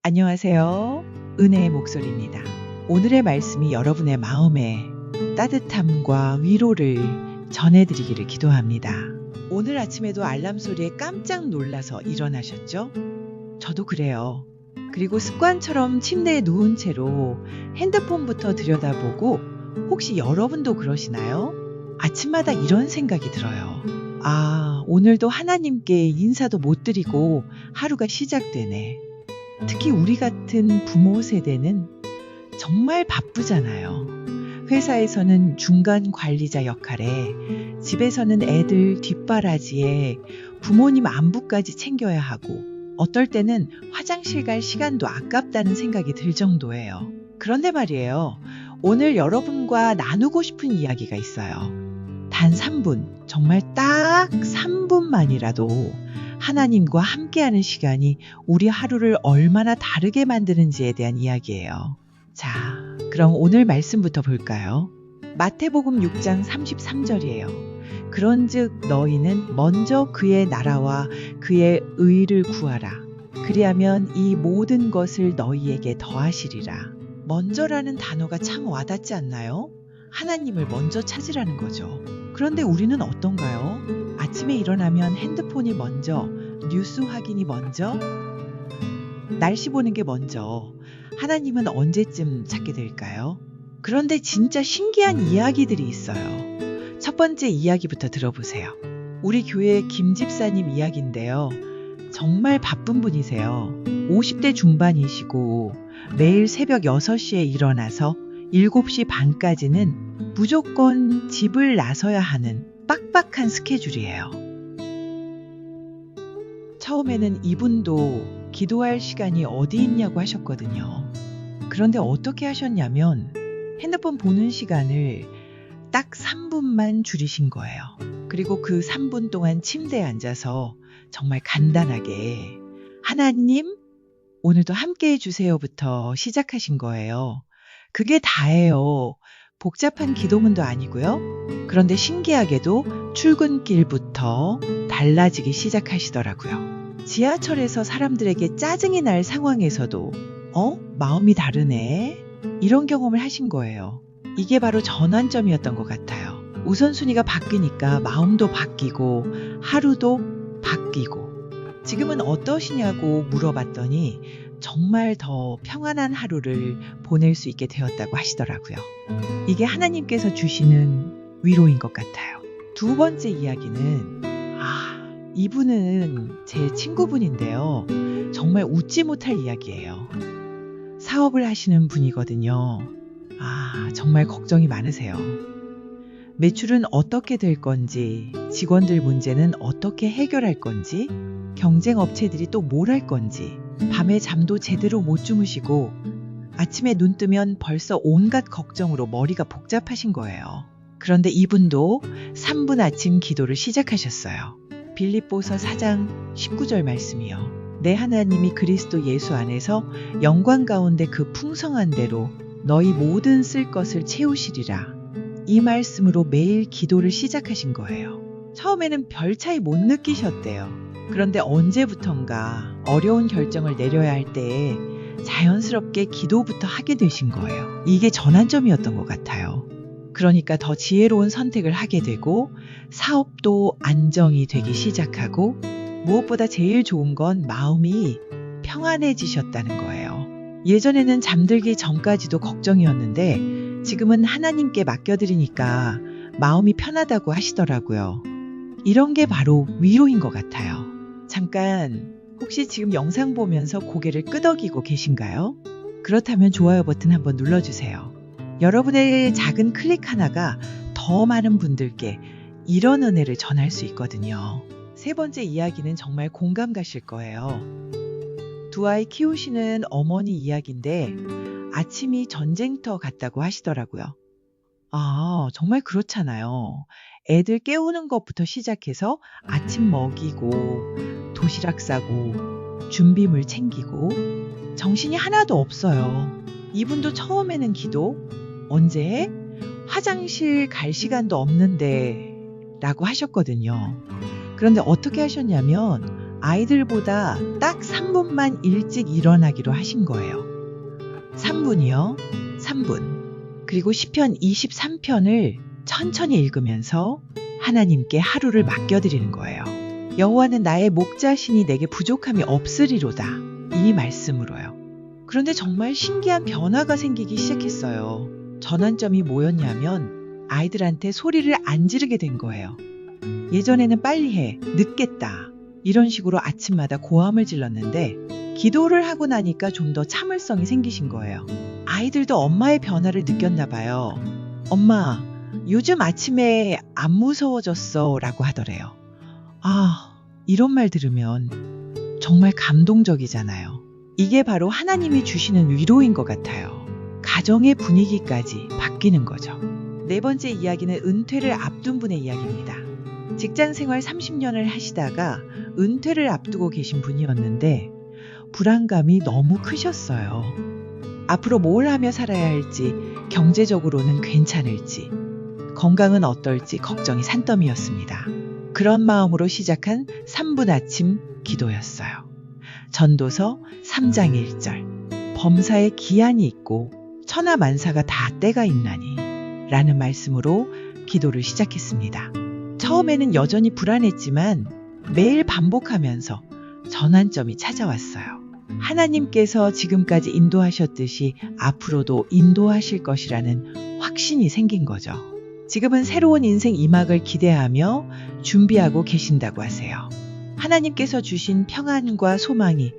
안녕하세요. 은혜의 목소리입니다. 오늘의 말씀이 여러분의 마음에 따뜻함과 위로를 전해드리기를 기도합니다. 오늘 아침에도 알람 소리에 깜짝 놀라서 일어나셨죠? 저도 그래요. 그리고 습관처럼 침대에 누운 채로 핸드폰부터 들여다보고 혹시 여러분도 그러시나요? 아침마다 이런 생각이 들어요. 오늘도 하나님께 인사도 못 드리고 하루가 시작되네. 특히 우리 같은 부모 세대는 정말 바쁘잖아요. 회사에서는 중간 관리자 역할에, 집에서는 애들 뒷바라지에 부모님 안부까지 챙겨야 하고, 어떨 때는 화장실 갈 시간도 아깝다는 생각이 들 정도예요. 그런데 말이에요. 오늘 여러분과 나누고 싶은 이야기가 있어요. 단 3분, 정말 딱 3분만이라도 하나님과 함께하는 시간이 우리 하루를 얼마나 다르게 만드는지에 대한 이야기예요. 자, 그럼 오늘 말씀부터 볼까요? 마태복음 6장 33절이에요. 그런즉 너희는 먼저 그의 나라와 그의 의를 구하라. 그리하면 이 모든 것을 너희에게 더하시리라. 먼저라는 단어가 참 와닿지 않나요? 하나님을 먼저 찾으라는 거죠. 그런데 우리는 어떤가요? 아침에 일어나면 핸드폰이 먼저, 뉴스 확인이 먼저, 날씨 보는 게 먼저, 하나님은 언제쯤 찾게 될까요? 그런데 진짜 신기한 이야기들이 있어요. 첫 번째 이야기부터 들어보세요. 우리 교회 김 집사님 이야기인데요. 정말 바쁜 분이세요. 50대 중반이시고 매일 새벽 6시에 일어나서 7시 반까지는 무조건 집을 나서야 하는 빡빡한 스케줄이에요. 처음에는 이분도 기도할 시간이 어디 있냐고 하셨거든요. 그런데 어떻게 하셨냐면 핸드폰 보는 시간을 딱 3분만 줄이신 거예요. 그리고 그 3분 동안 침대에 앉아서 정말 간단하게 하나님, 오늘도 함께 해주세요부터 시작하신 거예요. 그게 다예요. 복잡한 기도문도 아니고요. 그런데 신기하게도 출근길부터 달라지기 시작하시더라고요. 지하철에서 사람들에게 짜증이 날 상황에서도 마음이 다르네. 이런 경험을 하신 거예요. 이게 바로 전환점이었던 것 같아요. 우선순위가 바뀌니까 마음도 바뀌고 하루도 바뀌고 지금은 어떠시냐고 물어봤더니 정말 더 평안한 하루를 보낼 수 있게 되었다고 하시더라고요. 이게 하나님께서 주시는 위로인 것 같아요. 두 번째 이야기는 이분은 제 친구분인데요. 정말 웃지 못할 이야기예요. 사업을 하시는 분이거든요. 정말 걱정이 많으세요. 매출은 어떻게 될 건지, 직원들 문제는 어떻게 해결할 건지, 경쟁 업체들이 또 뭘 할 건지, 밤에 잠도 제대로 못 주무시고 아침에 눈 뜨면 벌써 온갖 걱정으로 머리가 복잡하신 거예요. 그런데 이분도 3분 아침 기도를 시작하셨어요. 빌립보서 4장 19절 말씀이요. 내 하나님이 그리스도 예수 안에서 영광 가운데 그 풍성한 대로 너희 모든 쓸 것을 채우시리라. 이 말씀으로 매일 기도를 시작하신 거예요. 처음에는 별 차이 못 느끼셨대요. 그런데 언제부턴가 어려운 결정을 내려야 할 때에 자연스럽게 기도부터 하게 되신 거예요. 이게 전환점이었던 것 같아요. 그러니까 더 지혜로운 선택을 하게 되고 사업도 안정이 되기 시작하고 무엇보다 제일 좋은 건 마음이 평안해지셨다는 거예요. 예전에는 잠들기 전까지도 걱정이었는데 지금은 하나님께 맡겨드리니까 마음이 편하다고 하시더라고요. 이런 게 바로 위로인 것 같아요. 잠깐 혹시 지금 영상 보면서 고개를 끄덕이고 계신가요? 그렇다면 좋아요 버튼 한번 눌러주세요. 여러분의 작은 클릭 하나가 더 많은 분들께 이런 은혜를 전할 수 있거든요. 세 번째 이야기는 정말 공감 가실 거예요. 두 아이 키우시는 어머니 이야기인데 아침이 전쟁터 같다고 하시더라고요. 정말 그렇잖아요. 애들 깨우는 것부터 시작해서 아침 먹이고 도시락 싸고 준비물 챙기고 정신이 하나도 없어요. 이분도 처음에는 기도, 언제? 화장실 갈 시간도 없는데 라고 하셨거든요. 그런데 어떻게 하셨냐면 아이들보다 딱 3분만 일찍 일어나기로 하신 거예요. 3분이요? 3분. 그리고 시편 23편을 천천히 읽으면서 하나님께 하루를 맡겨드리는 거예요. 여호와는 나의 목자시니 내게 부족함이 없으리로다. 이 말씀으로요. 그런데 정말 신기한 변화가 생기기 시작했어요. 전환점이 뭐였냐면 아이들한테 소리를 안 지르게 된 거예요. 예전에는 빨리 해, 늦겠다. 이런 식으로 아침마다 고함을 질렀는데 기도를 하고 나니까 좀 더 참을성이 생기신 거예요. 아이들도 엄마의 변화를 느꼈나 봐요. 엄마, 요즘 아침에 안 무서워졌어 라고 하더래요. 아, 이런 말 들으면 정말 감동적이잖아요. 이게 바로 하나님이 주시는 위로인 것 같아요. 가정의 분위기까지 바뀌는 거죠. 네 번째 이야기는 은퇴를 앞둔 분의 이야기입니다. 직장 생활 30년을 하시다가 은퇴를 앞두고 계신 분이었는데 불안감이 너무 크셨어요. 앞으로 뭘 하며 살아야 할지, 경제적으로는 괜찮을지, 건강은 어떨지 걱정이 산더미였습니다. 그런 마음으로 시작한 3분 아침 기도였어요. 전도서 3장 1절. 범사에 기한이 있고 천하만사가 다 때가 있나니 라는 말씀으로 기도를 시작했습니다. 처음에는 여전히 불안했지만 매일 반복하면서 전환점이 찾아왔어요. 하나님께서 지금까지 인도하셨듯이 앞으로도 인도하실 것이라는 확신이 생긴 거죠. 지금은 새로운 인생 이막을 기대하며 준비하고 계신다고 하세요. 하나님께서 주신 평안과 소망이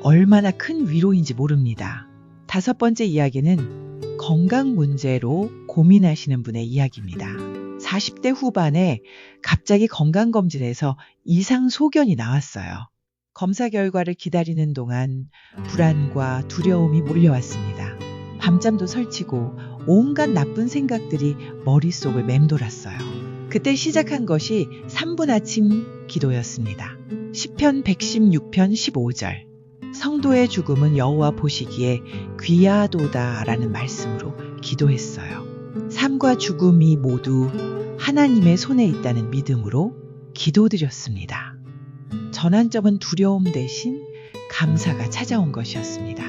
얼마나 큰 위로인지 모릅니다. 다섯 번째 이야기는 건강 문제로 고민하시는 분의 이야기입니다. 40대 후반에 갑자기 건강검진에서 이상 소견이 나왔어요. 검사 결과를 기다리는 동안 불안과 두려움이 몰려왔습니다. 밤잠도 설치고 온갖 나쁜 생각들이 머릿속을 맴돌았어요. 그때 시작한 것이 3분 아침 기도였습니다. 시편 116편 15절. 성도의 죽음은 여호와 보시기에 귀하도다 라는 말씀으로 기도했어요. 삶과 죽음이 모두 하나님의 손에 있다는 믿음으로 기도드렸습니다. 전환점은 두려움 대신 감사가 찾아온 것이었습니다.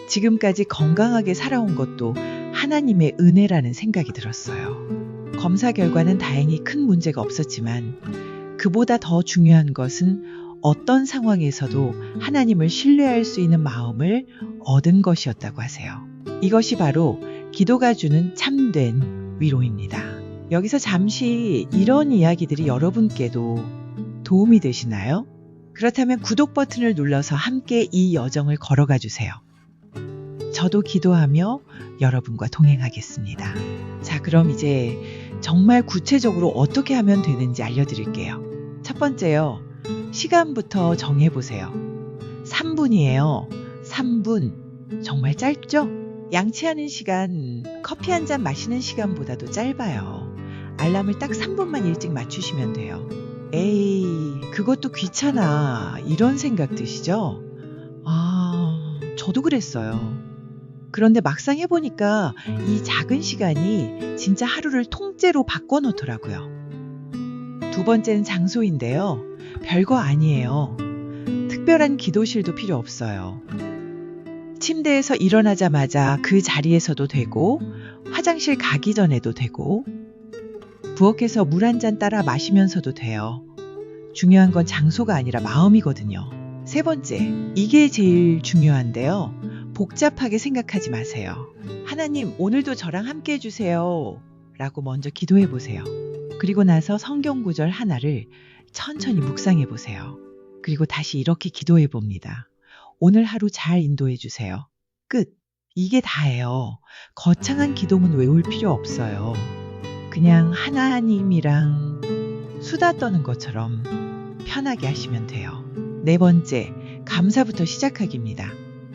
지금까지 건강하게 살아온 것도 하나님의 은혜라는 생각이 들었어요. 검사 결과는 다행히 큰 문제가 없었지만 그보다 더 중요한 것은 어떤 상황에서도 하나님을 신뢰할 수 있는 마음을 얻은 것이었다고 하세요. 이것이 바로 기도가 주는 참된 위로입니다. 여기서 잠시 이런 이야기들이 여러분께도 도움이 되시나요? 그렇다면 구독 버튼을 눌러서 함께 이 여정을 걸어가 주세요. 저도 기도하며 여러분과 동행하겠습니다. 자, 그럼 이제 정말 구체적으로 어떻게 하면 되는지 알려드릴게요. 첫 번째요. 시간부터 정해보세요. 3분이에요. 3분. 정말 짧죠? 양치하는 시간, 커피 한 잔 마시는 시간보다도 짧아요. 알람을 딱 3분만 일찍 맞추시면 돼요. 에이, 그것도 귀찮아. 이런 생각 드시죠? 저도 그랬어요. 그런데 막상 해보니까 이 작은 시간이 진짜 하루를 통째로 바꿔놓더라고요. 두 번째는 장소인데요. 별거 아니에요. 특별한 기도실도 필요 없어요. 침대에서 일어나자마자 그 자리에서도 되고, 화장실 가기 전에도 되고, 부엌에서 물 한 잔 따라 마시면서도 돼요. 중요한 건 장소가 아니라 마음이거든요. 세 번째, 이게 제일 중요한데요. 복잡하게 생각하지 마세요. 하나님, 오늘도 저랑 함께 해주세요. 라고 먼저 기도해 보세요. 그리고 나서 성경 구절 하나를 천천히 묵상해 보세요. 그리고 다시 이렇게 기도해 봅니다. 오늘 하루 잘 인도해 주세요. 끝. 이게 다예요. 거창한 기도문 외울 필요 없어요. 그냥 하나님이랑 수다 떠는 것처럼 편하게 하시면 돼요. 네 번째, 감사부터 시작하기입니다.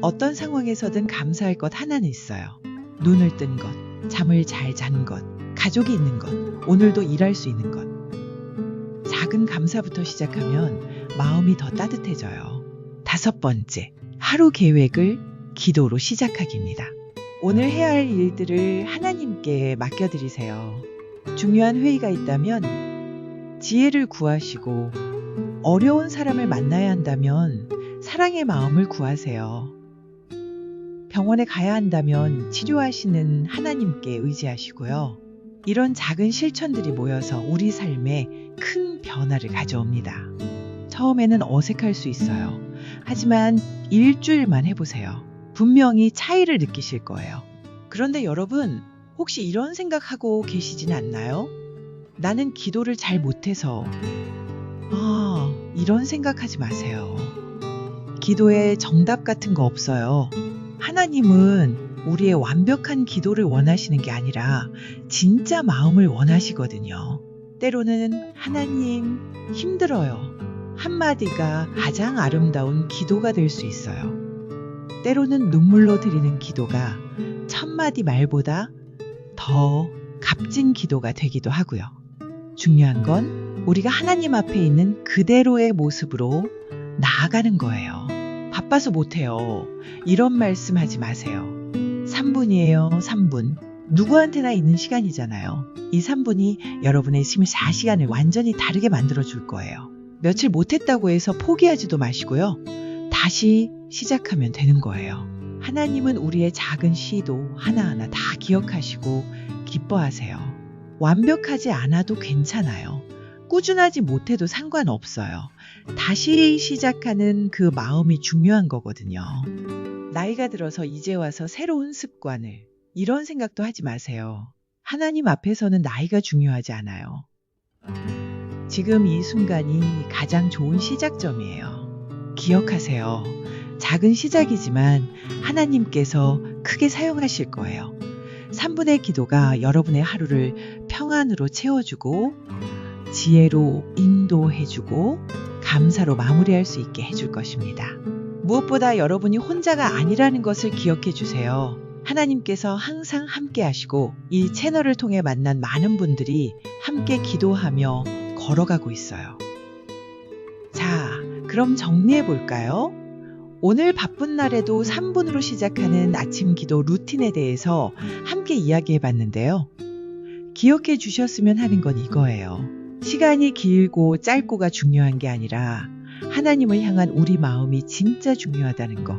어떤 상황에서든 감사할 것 하나는 있어요. 눈을 뜬 것, 잠을 잘 잔 것, 가족이 있는 것, 오늘도 일할 수 있는 것. 작은 감사부터 시작하면 마음이 더 따뜻해져요. 다섯 번째, 하루 계획을 기도로 시작하기입니다. 오늘 해야 할 일들을 하나님께 맡겨드리세요. 중요한 회의가 있다면 지혜를 구하시고 어려운 사람을 만나야 한다면 사랑의 마음을 구하세요. 병원에 가야 한다면 치료하시는 하나님께 의지하시고요. 이런 작은 실천들이 모여서 우리 삶에 큰 변화를 가져옵니다. 처음에는 어색할 수 있어요. 하지만 일주일만 해보세요. 분명히 차이를 느끼실 거예요. 그런데 여러분, 혹시 이런 생각하고 계시진 않나요? 나는 기도를 잘 못해서. 이런 생각하지 마세요. 기도에 정답 같은 거 없어요. 하나님은 우리의 완벽한 기도를 원하시는 게 아니라 진짜 마음을 원하시거든요. 때로는 하나님, 힘들어요. 한마디가 가장 아름다운 기도가 될 수 있어요. 때로는 눈물로 드리는 기도가 1000마디 말보다 더 값진 기도가 되기도 하고요. 중요한 건 우리가 하나님 앞에 있는 그대로의 모습으로 나아가는 거예요. 바빠서 못해요. 이런 말씀 하지 마세요. 3분이에요, 3분. 누구한테나 있는 시간이잖아요. 이 3분이 여러분의 24시간을 완전히 다르게 만들어줄 거예요. 며칠 못했다고 해서 포기하지도 마시고요. 다시 시작하면 되는 거예요. 하나님은 우리의 작은 시도 하나하나 다 기억하시고 기뻐하세요. 완벽하지 않아도 괜찮아요. 꾸준하지 못해도 상관없어요. 다시 시작하는 그 마음이 중요한 거거든요. 나이가 들어서 이제 와서 새로운 습관을, 이런 생각도 하지 마세요. 하나님 앞에서는 나이가 중요하지 않아요. 지금 이 순간이 가장 좋은 시작점이에요. 기억하세요. 작은 시작이지만 하나님께서 크게 사용하실 거예요. 3분의 기도가 여러분의 하루를 평안으로 채워주고 지혜로 인도해주고 감사로 마무리할 수 있게 해줄 것입니다. 무엇보다 여러분이 혼자가 아니라는 것을 기억해 주세요. 하나님께서 항상 함께 하시고 이 채널을 통해 만난 많은 분들이 함께 기도하며 걸어가고 있어요. 자, 그럼 정리해 볼까요? 오늘 바쁜 날에도 3분으로 시작하는 아침 기도 루틴에 대해서 함께 이야기해 봤는데요. 기억해 주셨으면 하는 건 이거예요. 시간이 길고 짧고가 중요한 게 아니라 하나님을 향한 우리 마음이 진짜 중요하다는 거.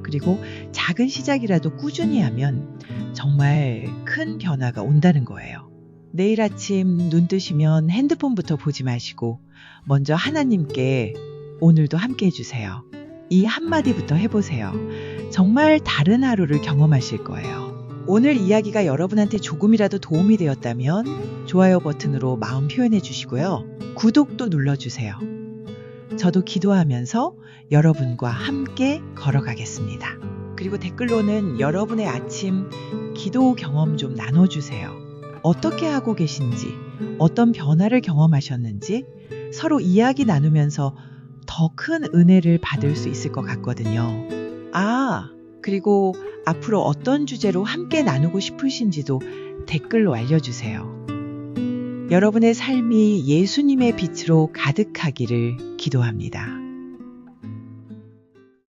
그리고 작은 시작이라도 꾸준히 하면 정말 큰 변화가 온다는 거예요. 내일 아침 눈 뜨시면 핸드폰부터 보지 마시고 먼저 하나님께 오늘도 함께 해주세요. 이 한마디부터 해보세요. 정말 다른 하루를 경험하실 거예요. 오늘 이야기가 여러분한테 조금이라도 도움이 되었다면 좋아요 버튼으로 마음 표현해 주시고요. 구독도 눌러주세요. 저도 기도하면서 여러분과 함께 걸어가겠습니다. 그리고 댓글로는 여러분의 아침 기도 경험 좀 나눠주세요. 어떻게 하고 계신지, 어떤 변화를 경험하셨는지 서로 이야기 나누면서 더 큰 은혜를 받을 수 있을 것 같거든요. 그리고 앞으로 어떤 주제로 함께 나누고 싶으신지도 댓글로 알려주세요. 여러분의 삶이 예수님의 빛으로 가득하기를 기도합니다.